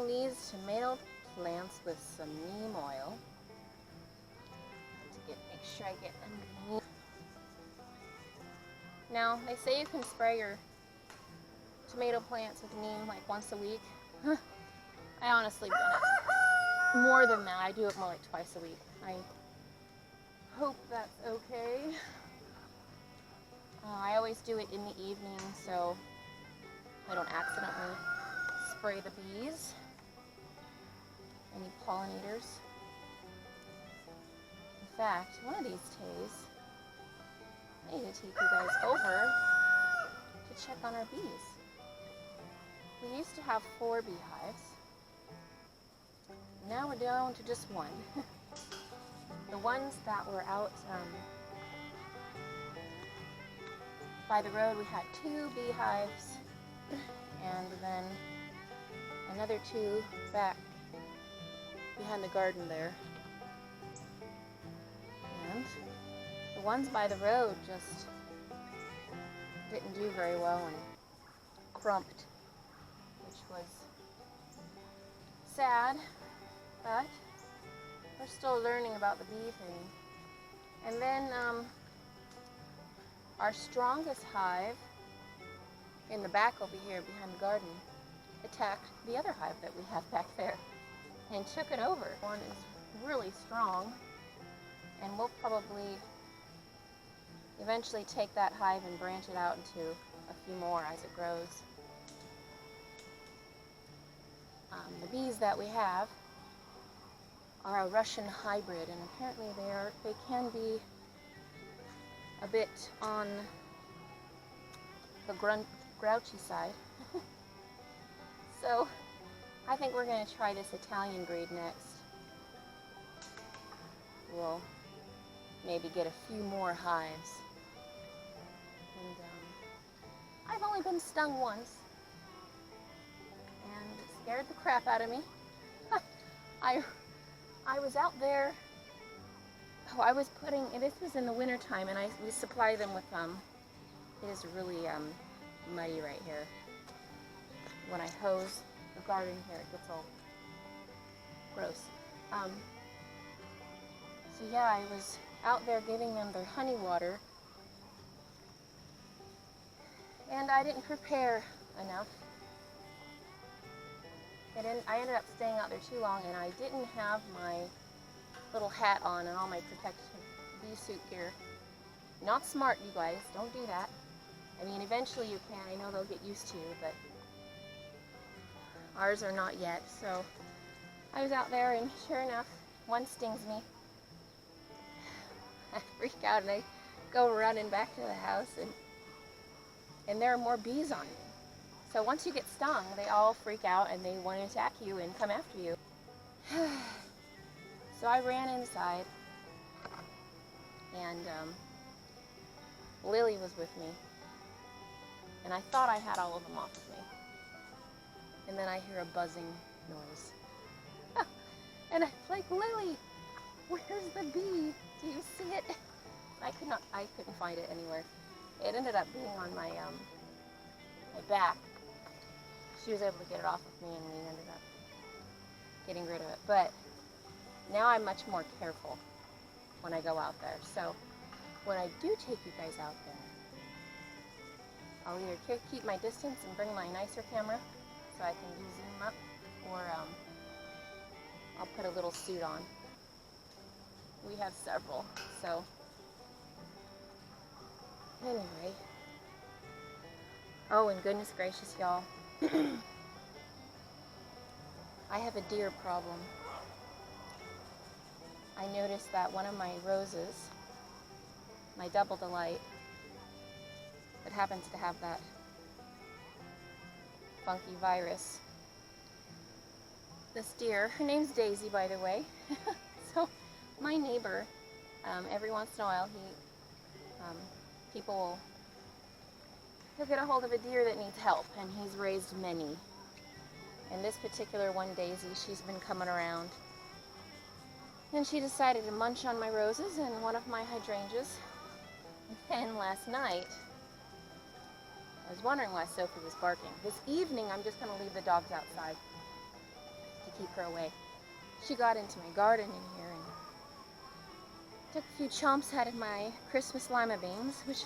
spraying these tomato plants with some neem oil to make sure I get underneath. Now, they say you can spray your tomato plants with neem like once a week. I honestly done it more than that. I do it more like twice a week. I hope that's okay. I always do it in the evening so I don't accidentally spray the bees, any pollinators. In fact, one of these days, I need to take you guys over to check on our bees. We used to have 4 beehives. Now we're down to just 1. The ones that were out by the road, we had 2 beehives, and then another 2 back behind the garden there. And the ones by the road just didn't do very well and crumped, which was sad, but we're still learning about the bee thing. And then our strongest hive in the back over here behind the garden attacked the other hive that we have back there and took it over. One is really strong, and we'll probably eventually take that hive and branch it out into a few more as it grows. The bees that we have are a Russian hybrid, and apparently they can be a bit on the grouchy side. So I think we're going to try this Italian breed next. We'll maybe get a few more hives. And I've only been stung once, and it scared the crap out of me. I was out there. Oh, I was putting, this was in the winter time, and we supply them with, it is really muddy right here. When I hose the garden here, it gets all gross. So yeah, I was out there giving them their honey water, and I didn't prepare enough. I ended up staying out there too long, and I didn't have my little hat on and all my protective bee suit gear. Not smart, you guys. Don't do that. I mean, eventually you can. I know they'll get used to you, but ours are not yet. So I was out there, and sure enough, one stings me. I freak out, and I go running back to the house, and there are more bees on me. So once you get stung, they all freak out, and they want to attack you and come after you. So I ran inside, and Lily was with me, and I thought I had all of them off of me. And then I hear a buzzing noise. And I'm like, Lily, where's the bee? Do you see it? I couldn't find it anywhere. It ended up being on my back. She was able to get it off of me, and we ended up getting rid of it. But now I'm much more careful when I go out there. So when I do take you guys out there, I'll either keep my distance and bring my nicer camera so I can do zoom up, or I'll put a little suit on. We have several, so anyway. Oh, and goodness gracious, y'all. I have a deer problem. I noticed that one of my roses, my Double Delight, that happens to have that funky virus. This deer, her name's Daisy, by the way. So my neighbor, every once in a while, he'll get a hold of a deer that needs help, and he's raised many. And this particular one, Daisy, she's been coming around. And she decided to munch on my roses and one of my hydrangeas. And then last night, I was wondering why Sophie was barking. This evening, I'm just going to leave the dogs outside. keep her away. She got into my garden in here and took a few chomps out of my Christmas lima beans, which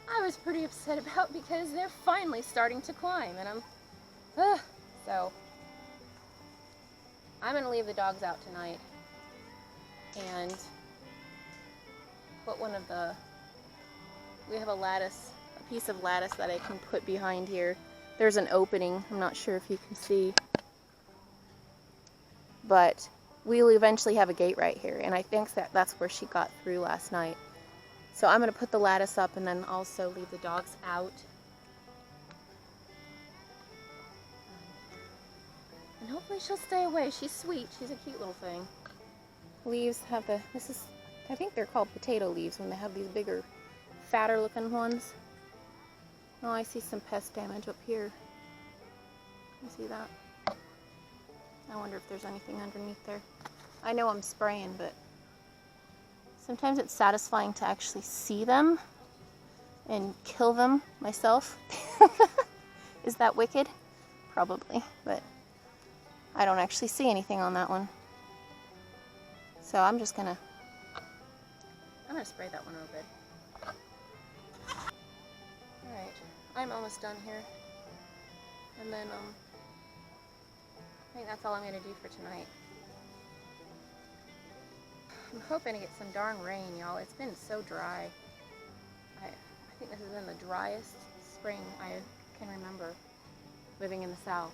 I was pretty upset about because they're finally starting to climb, and so I'm gonna leave the dogs out tonight and put we have a piece of lattice that I can put behind here. There's an opening, I'm not sure if you can see, but we'll eventually have a gate right here, and I think that's where she got through last night. So I'm going to put the lattice up and then also leave the dogs out. And hopefully she'll stay away. She's sweet. She's a cute little thing. Leaves have I think they're called potato leaves when they have these bigger, fatter looking ones. Oh, I see some pest damage up here. You see that? I wonder if there's anything underneath there. I know I'm spraying, but sometimes it's satisfying to actually see them and kill them myself. Is that wicked? Probably, but I don't actually see anything on that one. So I'm gonna spray that one real good. Alright, I'm almost done here. And then I think that's all I'm gonna do for tonight. I'm hoping to get some darn rain, y'all. It's been so dry. I think this has been the driest spring I can remember living in the South.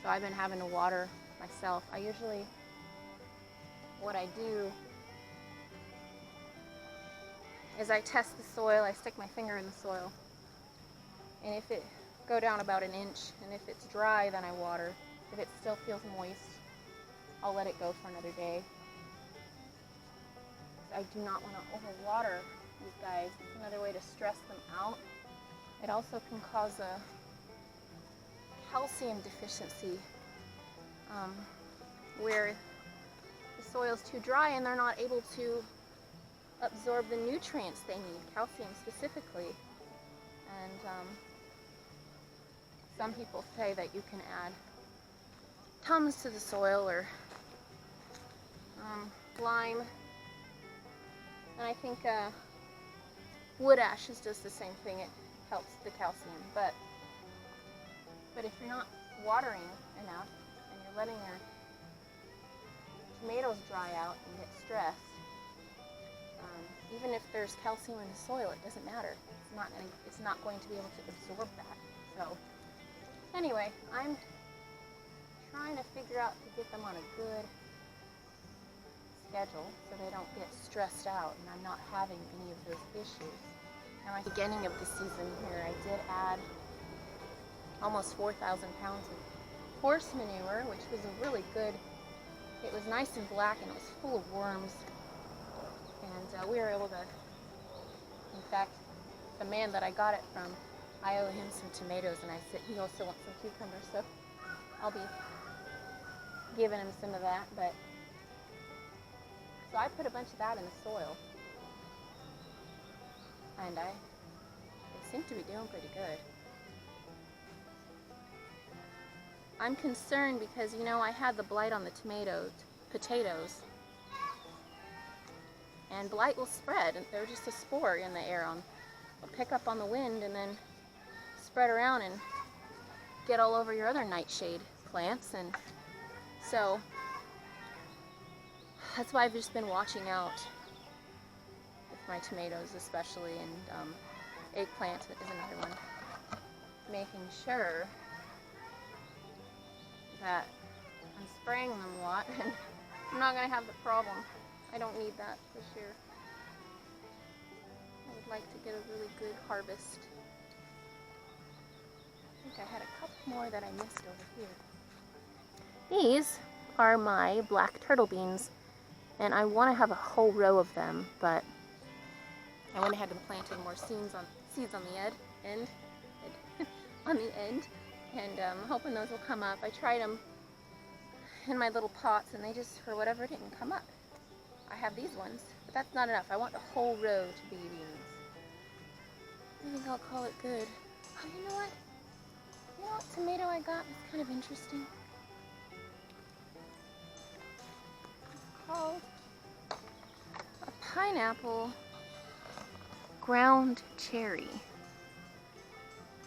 So I've been having to water myself. What I do is I test the soil. I stick my finger in the soil, and if it go down about an inch, and if it's dry, then I water. If it still feels moist, I'll let it go for another day. I do not want to overwater these guys. It's another way to stress them out. It also can cause a calcium deficiency, where the soil's too dry and they're not able to absorb the nutrients they need, calcium specifically. And some people say that you can add Tums to the soil or lime, and I think wood ashes does the same thing. It helps the calcium, but if you're not watering enough and you're letting your tomatoes dry out and get stressed, even if there's calcium in the soil, it doesn't matter. It's not going to be able to absorb that. So anyway, I'm trying to figure out to get them on a good schedule so they don't get stressed out and I'm not having any of those issues. Now, at the beginning of the season here, I did add almost 4,000 pounds of horse manure, which was a really good, it was nice and black and it was full of worms. And we were able to, in fact, the man that I got it from, I owe him some tomatoes, and I said he also wants some cucumbers, so I'll be giving him some of that. But so I put a bunch of that in the soil, and they seem to be doing pretty good. I'm concerned because, you know, I had the blight on the potatoes, and blight will spread, and they're just a spore in the air. It'll pick up on the wind and then spread around and get all over your other nightshade plants. And so that's why I've just been watching out with my tomatoes especially, and eggplant is another one, making sure that I'm spraying them a lot and I'm not going to have the problem. I don't need that this year. I would like to get a really good harvest. I think I had a couple more that I missed over here. These are my black turtle beans, and I want to have a whole row of them, but I went ahead and planted more seeds on the end, and I'm hoping those will come up. I tried them in my little pots, and they just, for whatever, didn't come up. I have these ones, but that's not enough. I want the whole row to be beans. I think I'll call it good. Oh, you know what? You know what tomato I got was kind of interesting? It's called a pineapple ground cherry.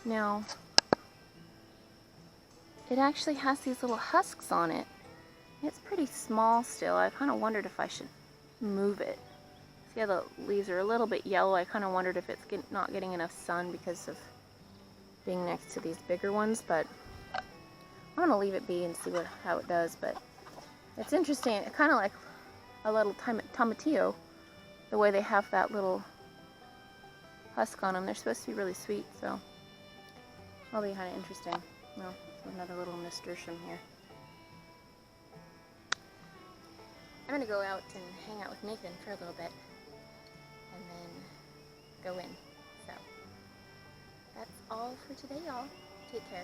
Now, it actually has these little husks on it. It's pretty small still. I kind of wondered if I should move it. See how the leaves are a little bit yellow? I kind of wondered if it's not getting enough sun because of being next to these bigger ones, but I'm gonna leave it be and see how it does. But it's interesting. It's kind of like a little tomatillo, the way they have that little husk on them. They're supposed to be really sweet, so that'll be kind of interesting. Well, another little nasturtium here. I'm gonna go out and hang out with Nathan for a little bit and then go in. So that's all for today, y'all. Take care.